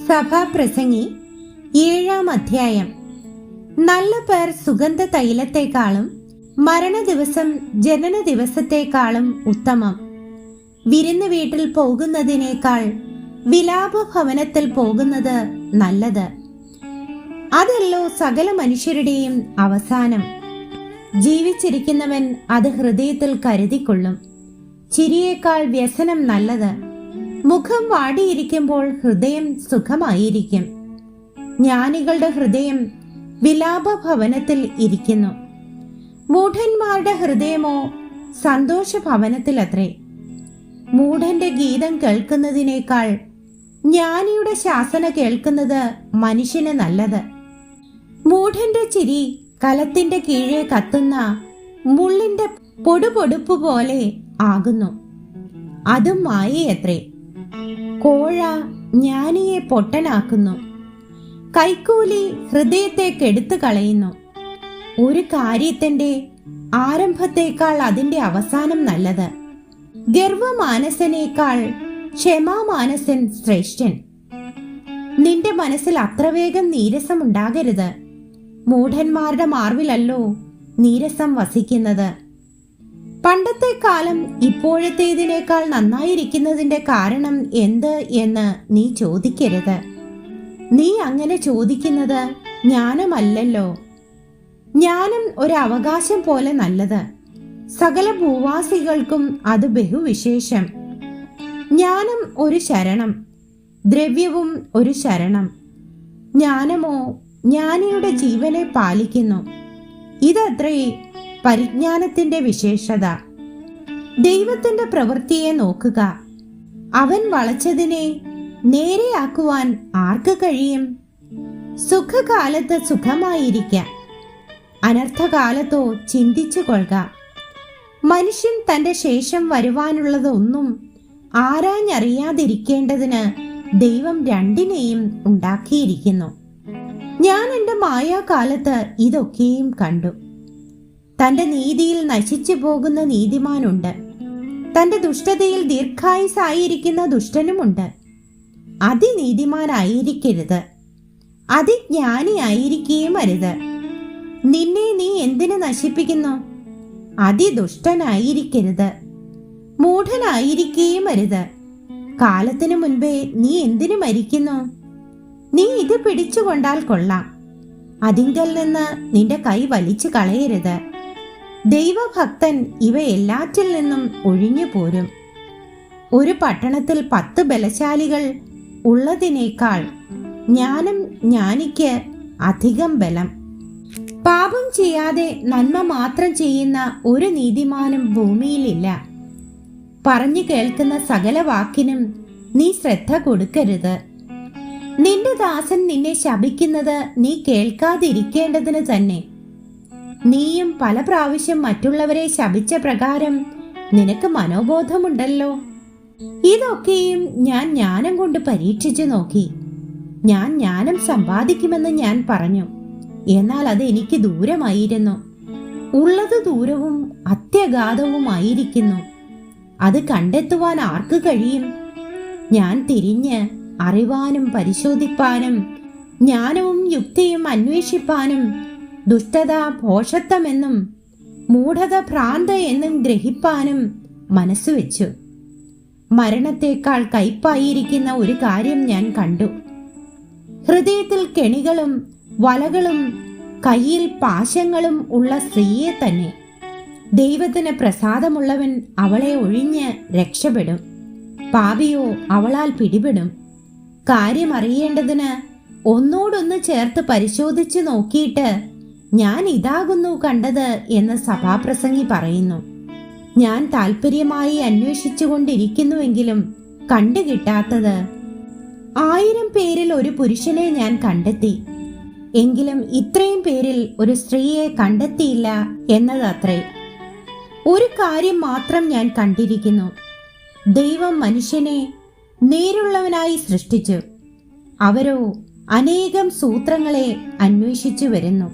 സഭാപ്രസംഗി 7-ാം അധ്യായം. നല്ല പേർ സുഗന്ധ തൈലത്തെക്കാളും മരണദിവസം ജനന ദിവസത്തെക്കാളും ഉത്തമം. വിരുന്ന് വീട്ടിൽ പോകുന്നതിനേക്കാൾ വിലാപഭവനത്തിൽ പോകുന്നത് നല്ലത്. അതല്ലോ സകല മനുഷ്യരുടെയും അവസാനം. ജീവിച്ചിരിക്കുന്നവൻ അത് ഹൃദയത്തിൽ കരുതിക്കൊള്ളും. ചിരിയേക്കാൾ വ്യസനം നല്ലത്. മുഖം വാടിയിരിക്കുമ്പോൾ ഹൃദയം സുഖമായിരിക്കും. ജ്ഞാനികളുടെ ഹൃദയം വിലാപഭവനത്തിൽ ഇരിക്കുന്നു, മൂഢന്മാരുടെ ഹൃദയമോ സന്തോഷഭവനത്തിലത്രേ. മൂഢന്റെ ഗീതം കേൾക്കുന്നതിനേക്കാൾ ജ്ഞാനിയുടെ ശാസന കേൾക്കുന്നത് മനുഷ്യന് നല്ലത്. മൂഢന്റെ ചിരി കലത്തിന്റെ കീഴെ കത്തുന്ന മുള്ളിന്റെ പൊടുപൊടുപ്പ് പോലെ ആകുന്നു, അതും മായയത്രേ. കോഴ ജ്ഞാനിയെ പൊട്ടനാക്കുന്നു, കൈക്കൂലി ഹൃദയത്തെ കെടുത്തു കളയുന്നു. ഒരു കാര്യത്തിന്റെ ആരംഭത്തേക്കാൾ അതിന്റെ അവസാനം നല്ലത്. ഗർവമാനസനേക്കാൾ ക്ഷമാമാനസൻ ശ്രേഷ്ഠൻ. നിന്റെ മനസ്സിൽ അത്ര വേഗം നീരസം ഉണ്ടാകരുത്. മൂഢന്മാരുടെ മാർവിലല്ലോ നീരസം വസിക്കുന്നത്. പണ്ടത്തെ കാലം ഇപ്പോഴത്തേതിനേക്കാൾ നന്നായിരിക്കുന്നതിന്റെ കാരണം എന്ത് എന്ന് നീ ചോദിക്കരുത്. നീ അങ്ങനെ ചോദിക്കുന്നത് ജ്ഞാനമല്ലല്ലോ. ജ്ഞാനം ഒരു അവകാശം പോലെ നല്ലത്. സകല ഭൂവാസികൾക്കും അത് ബഹുവിശേഷം. ജ്ഞാനം ഒരു ശരണം, ദ്രവ്യവും ഒരു ശരണം. ജ്ഞാനമോ ജ്ഞാനിയുടെ ജീവനെ പാലിക്കുന്നു. ഇതത്രേ പരിജ്ഞാനത്തിന്റെ വിശേഷത. ദൈവത്തിന്റെ പ്രവൃത്തിയെ നോക്കുക. അവൻ വളച്ചതിനെ നേരെയാക്കുവാൻ ആർക്ക് കഴിയും? സുഖകാലത്ത് സുഖമായിരിക്കാം, അനർത്ഥകാലത്തോ ചിന്തിച്ചു കൊള്ളുക. മനുഷ്യൻ തന്റെ ശേഷം വരുവാനുള്ളതൊന്നും ആരാഞ്ഞറിയാതിരിക്കേണ്ടതിന് ദൈവം രണ്ടിനെയും ഉണ്ടാക്കിയിരിക്കുന്നു. ഞാൻ എൻ്റെ മായാകാലത്ത് ഇതൊക്കെയും കണ്ടു. തന്റെ നീതിയിൽ നശിച്ചു പോകുന്ന നീതിമാനുണ്ട്, തന്റെ ദുഷ്ടതയിൽ ദീർഘായുസായിരിക്കുന്ന ദുഷ്ടനുമുണ്ട്. അതിനീതിമാനായിരിക്കരുത്, അതിജ്ഞാനിയായിരിക്കുകയും അരുത്. നിന്നെ നീ എന്തിനു നശിപ്പിക്കുന്നു? അതിദുഷ്ടനായിരിക്കരുത്, മൂഢനായിരിക്കുകയും അരുത്. കാലത്തിനു മുൻപേ നീ എന്തിനു മരിക്കുന്നു? നീ ഇത് പിടിച്ചുകൊണ്ടാൽ കൊള്ളാം, അതിങ്കൽ നിന്ന് നിന്റെ കൈ വലിച്ചു കളയരുത്. ദൈവഭക്തൻ ഇവ എല്ലാറ്റിൽ നിന്നും ഒഴിഞ്ഞു പോരും. ഒരു പട്ടണത്തിൽ 10 ബലശാലികൾ ഉള്ളതിനേക്കാൾ ജ്ഞാനം ജ്ഞാനിക്ക് അധികം ബലം. പാപം ചെയ്യാതെ നന്മ മാത്രം ചെയ്യുന്ന ഒരു നീതിമാനും ഭൂമിയിലില്ല. പറഞ്ഞു കേൾക്കുന്ന സകല വാക്കിനും നീ ശ്രദ്ധ കൊടുക്കരുത്. നിന്റെ ദാസൻ നിന്നെ ശപിക്കുന്നത് നീ കേൾക്കാതിരിക്കേണ്ടതിന് തന്നെ. നീയും പല പ്രാവശ്യം മറ്റുള്ളവരെ ശപിച്ച പ്രകാരം നിനക്ക് മനോബോധമുണ്ടല്ലോ. ഇതൊക്കെയും ഞാൻ ജ്ഞാനം കൊണ്ട് പരീക്ഷിച്ചു നോക്കി. ഞാൻ ജ്ഞാനം സമ്പാദിക്കുമെന്ന് ഞാൻ പറഞ്ഞു, എന്നാൽ അത് എനിക്ക് ദൂരമായിരുന്നു. ഉള്ളത് ദൂരവും അത്യഗാധവുമായിരിക്കുന്നു. അത് കണ്ടെത്തുവാൻ ആർക്ക് കഴിയും? ഞാൻ തിരിഞ്ഞ് അറിവാനും പരിശോധിപ്പാനും ജ്ഞാനവും യുക്തിയും അന്വേഷിപ്പാനും ദുഷ്ടത ഭോഷത്വമെന്നും മൂഢത ഭ്രാന്ത് എന്നും ഗ്രഹിപ്പാനും മനസ്സുവെച്ചു. മരണത്തേക്കാൾ കയ്പായിരിക്കുന്ന ഒരു കാര്യം ഞാൻ കണ്ടു. ഹൃദയത്തിൽ കെണികളും വലകളും കയ്യിൽ പാശങ്ങളും ഉള്ള സ്ത്രീയെ തന്നെ. ദൈവത്തിന് പ്രസാദമുള്ളവൻ അവളെ ഒഴിഞ്ഞ് രക്ഷപ്പെടും, പാപിയോ അവളാൽ പിടിപെടും. കാര്യമറിയേണ്ടതിന് ഒന്നോടൊന്ന് ചേർത്ത് പരിശോധിച്ചു നോക്കിയിട്ട് ഞാൻ ഇതാകുന്നു കണ്ടത് എന്ന് സഭാപ്രസംഗി പറയുന്നു. ഞാൻ താല്പര്യമായി അന്വേഷിച്ചുകൊണ്ടിരിക്കുന്നുവെങ്കിലും കണ്ടുകിട്ടാത്തത് 1000 പേരിൽ ഒരു പുരുഷനെ ഞാൻ കണ്ടെത്തി, എങ്കിലും ഇത്രയും പേരിൽ ഒരു സ്ത്രീയെ കണ്ടെത്തിയില്ല എന്നതത്രേ. ഒരു കാര്യം മാത്രം ഞാൻ കണ്ടിരിക്കുന്നു. ദൈവം മനുഷ്യനെ നേരുള്ളവനായി സൃഷ്ടിച്ചു, അവരോ അനേകം സൂത്രങ്ങളെ അന്വേഷിച്ചു വരുന്നു.